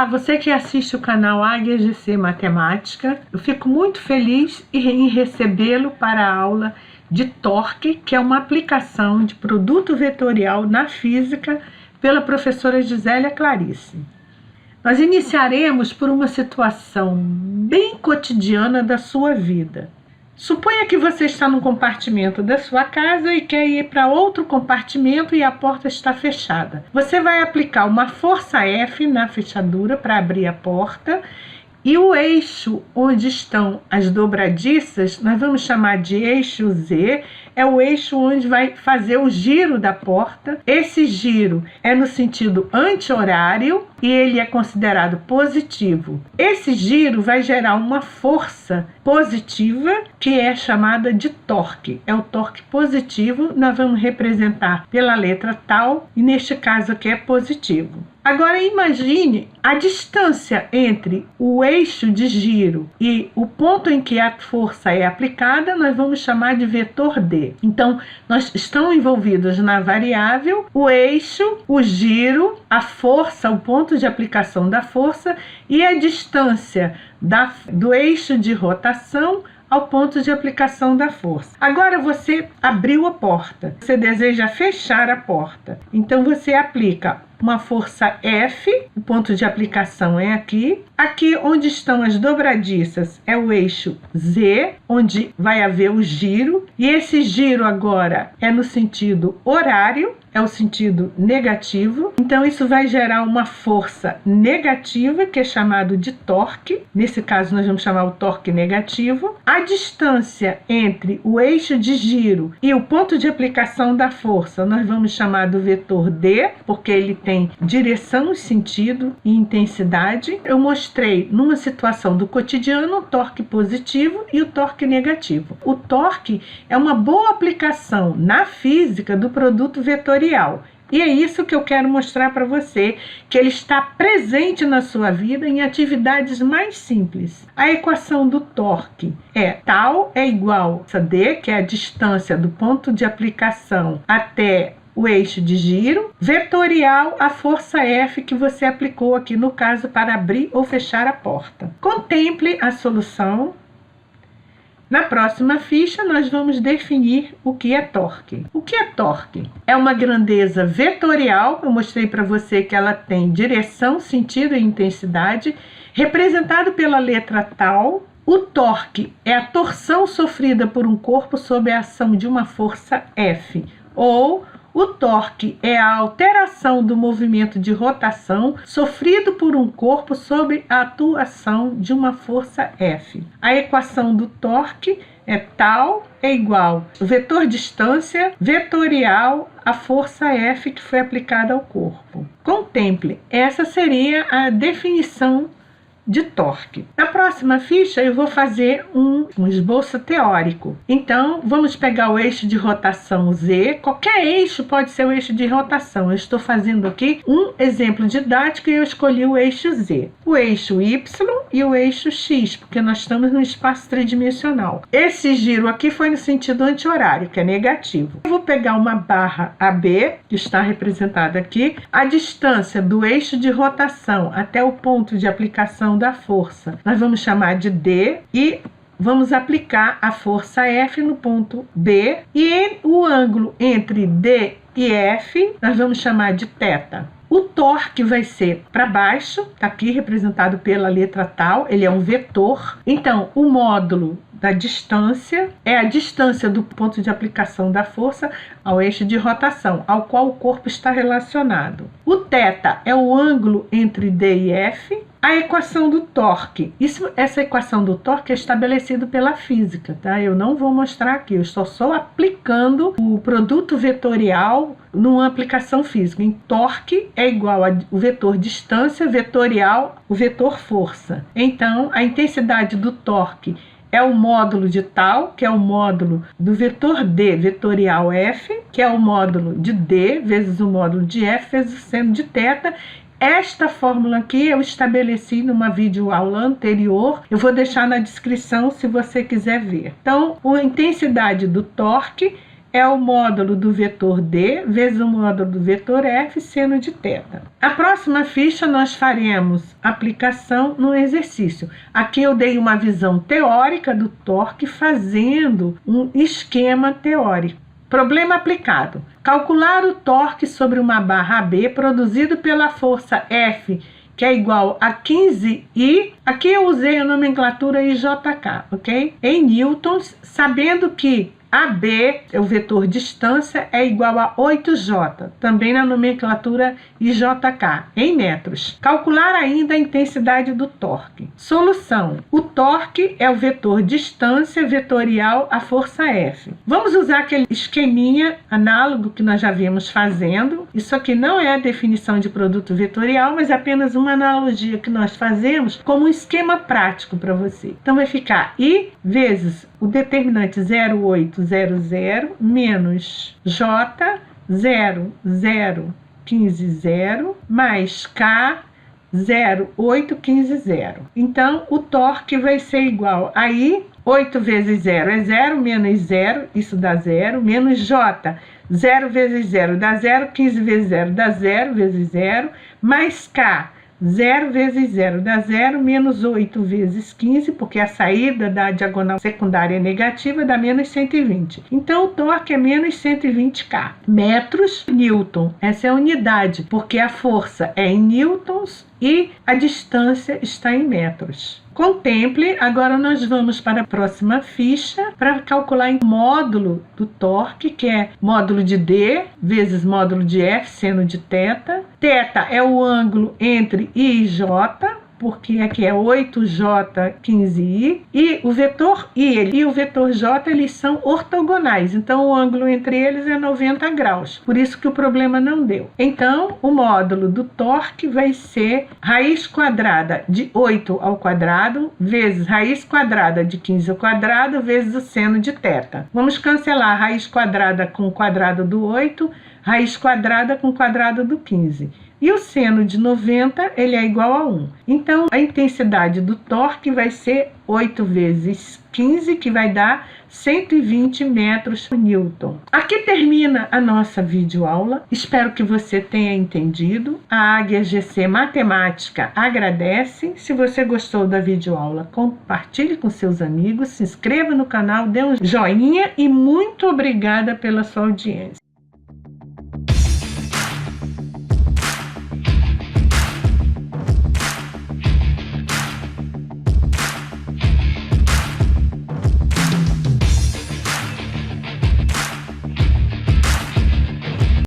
Olá, você que assiste o canal Águia GC Matemática, eu fico muito feliz em recebê-lo para a aula de torque, que é uma aplicação de produto vetorial na física pela professora Gisélia Clarice. Nós iniciaremos por uma situação bem cotidiana da sua vida. Suponha que você está num compartimento da sua casa e quer ir para outro compartimento e a porta está fechada. Você vai aplicar uma força F na fechadura para abrir a porta e o eixo onde estão as dobradiças, nós vamos chamar de eixo Z, é o eixo onde vai fazer o giro da porta. Esse giro é no sentido anti-horário e ele é considerado positivo. Esse giro vai gerar uma força positiva que é chamada de torque. É o torque positivo, nós vamos representar pela letra tal e neste caso aqui é positivo. Agora imagine a distância entre o eixo de giro e o ponto em que a força é aplicada, nós vamos chamar de vetor D. Então, nós estamos envolvidos na variável, o eixo, o giro, a força, o ponto de aplicação da força e a distância do eixo de rotação ao ponto de aplicação da força. Agora você abriu a porta, você deseja fechar a porta, então você aplica uma força F, o ponto de aplicação é aqui. Aqui onde estão as dobradiças é o eixo Z, onde vai haver o giro. E esse giro agora é no sentido horário, é o sentido negativo. Então isso vai gerar uma força negativa, que é chamado de torque. Nesse caso nós vamos chamar o torque negativo. A distância entre o eixo de giro e o ponto de aplicação da força nós vamos chamar do vetor D, porque ele tem direção, sentido e intensidade. Eu mostrei numa situação do cotidiano o torque positivo e o torque negativo. O torque é uma boa aplicação na física do produto vetorial. E é isso que eu quero mostrar para você, que ele está presente na sua vida em atividades mais simples. A equação do torque é tal é igual a D, que é a distância do ponto de aplicação até o eixo de giro, vetorial a força F que você aplicou aqui no caso para abrir ou fechar a porta. Contemple a solução. Na próxima ficha, nós vamos definir o que é torque. O que é torque? É uma grandeza vetorial, eu mostrei para você que ela tem direção, sentido e intensidade, representado pela letra tal. O torque é a torção sofrida por um corpo sob a ação de uma força F, ou o torque é a alteração do movimento de rotação sofrido por um corpo sob a atuação de uma força F. A equação do torque é tal é igual ao vetor distância vetorial a força F que foi aplicada ao corpo. Contemple, essa seria a definição de torque. Na próxima ficha eu vou fazer um esboço teórico. Então vamos pegar o eixo de rotação Z, qualquer eixo pode ser o eixo de rotação. Eu estou fazendo aqui um exemplo didático e eu escolhi o eixo Z. O eixo Y e o eixo X, porque nós estamos no espaço tridimensional. Esse giro aqui foi no sentido anti-horário, que é negativo. Eu vou pegar uma barra AB, que está representada aqui, a distância do eixo de rotação até o ponto de aplicação da força nós vamos chamar de D e vamos aplicar a força F no ponto B e o ângulo entre D e F nós vamos chamar de θ. O torque vai ser para baixo, está aqui representado pela letra tal, ele é um vetor. Então o módulo da distância é a distância do ponto de aplicação da força ao eixo de rotação, ao qual o corpo está relacionado. O θ é o ângulo entre D e F. A equação do torque, essa equação do torque é estabelecida pela física, tá? Eu não vou mostrar aqui, eu estou só aplicando o produto vetorial numa aplicação física. Em torque é igual ao vetor distância vetorial o vetor força. Então, a intensidade do torque é o módulo de tal, que é o módulo do vetor D vetorial F, que é o módulo de D vezes o módulo de F vezes o seno de θ. Esta fórmula aqui eu estabeleci numa videoaula anterior, eu vou deixar na descrição se você quiser ver. Então, a intensidade do torque é o módulo do vetor D vezes o módulo do vetor F seno de θ. A próxima ficha nós faremos aplicação no exercício. Aqui eu dei uma visão teórica do torque fazendo um esquema teórico. Problema aplicado. Calcular o torque sobre uma barra AB produzido pela força F, que é igual a 15I, aqui eu usei a nomenclatura IJK, ok? Em newtons, sabendo que AB, o vetor distância, é igual a 8J, também na nomenclatura IJK, em metros. Calcular ainda a intensidade do torque. Solução. O torque é o vetor distância vetorial à força F. Vamos usar aquele esqueminha análogo que nós já vimos fazendo. Isso aqui não é a definição de produto vetorial, mas apenas uma analogia que nós fazemos como um esquema prático para você. Então vai ficar I vezes o determinante 0,800 menos J 0,015,0 mais K 0,815,0. Então, o torque vai ser igual a I, 8 vezes 0 é 0, menos 0, isso dá 0, menos J, 0 vezes 0 dá 0, 15 vezes 0 dá 0 vezes 0, mais K, 0 vezes 0 dá 0, menos 8 vezes 15, porque a saída da diagonal secundária é negativa, dá menos 120. Então, o torque é menos 120K. Metros, Newton. Essa é a unidade, porque a força é em newtons e a distância está em metros. Contemple, agora nós vamos para a próxima ficha para calcular o módulo do torque, que é módulo de D vezes módulo de F seno de θ. Θ é o ângulo entre I e J, porque aqui é 8J 15I, e o vetor I e o vetor J eles são ortogonais, então o ângulo entre eles é 90 graus, por isso que o problema não deu. Então, o módulo do torque vai ser raiz quadrada de 8 ao quadrado vezes raiz quadrada de 15 ao quadrado vezes o seno de θ. Vamos cancelar raiz quadrada com o quadrado do 8, raiz quadrada com o quadrado do 15. E o seno de 90, ele é igual a 1. Então, a intensidade do torque vai ser 8 vezes 15, que vai dar 120 metros por Newton. Aqui termina a nossa videoaula. Espero que você tenha entendido. A Águia GC Matemática agradece. Se você gostou da videoaula, compartilhe com seus amigos, se inscreva no canal, dê um joinha e muito obrigada pela sua audiência.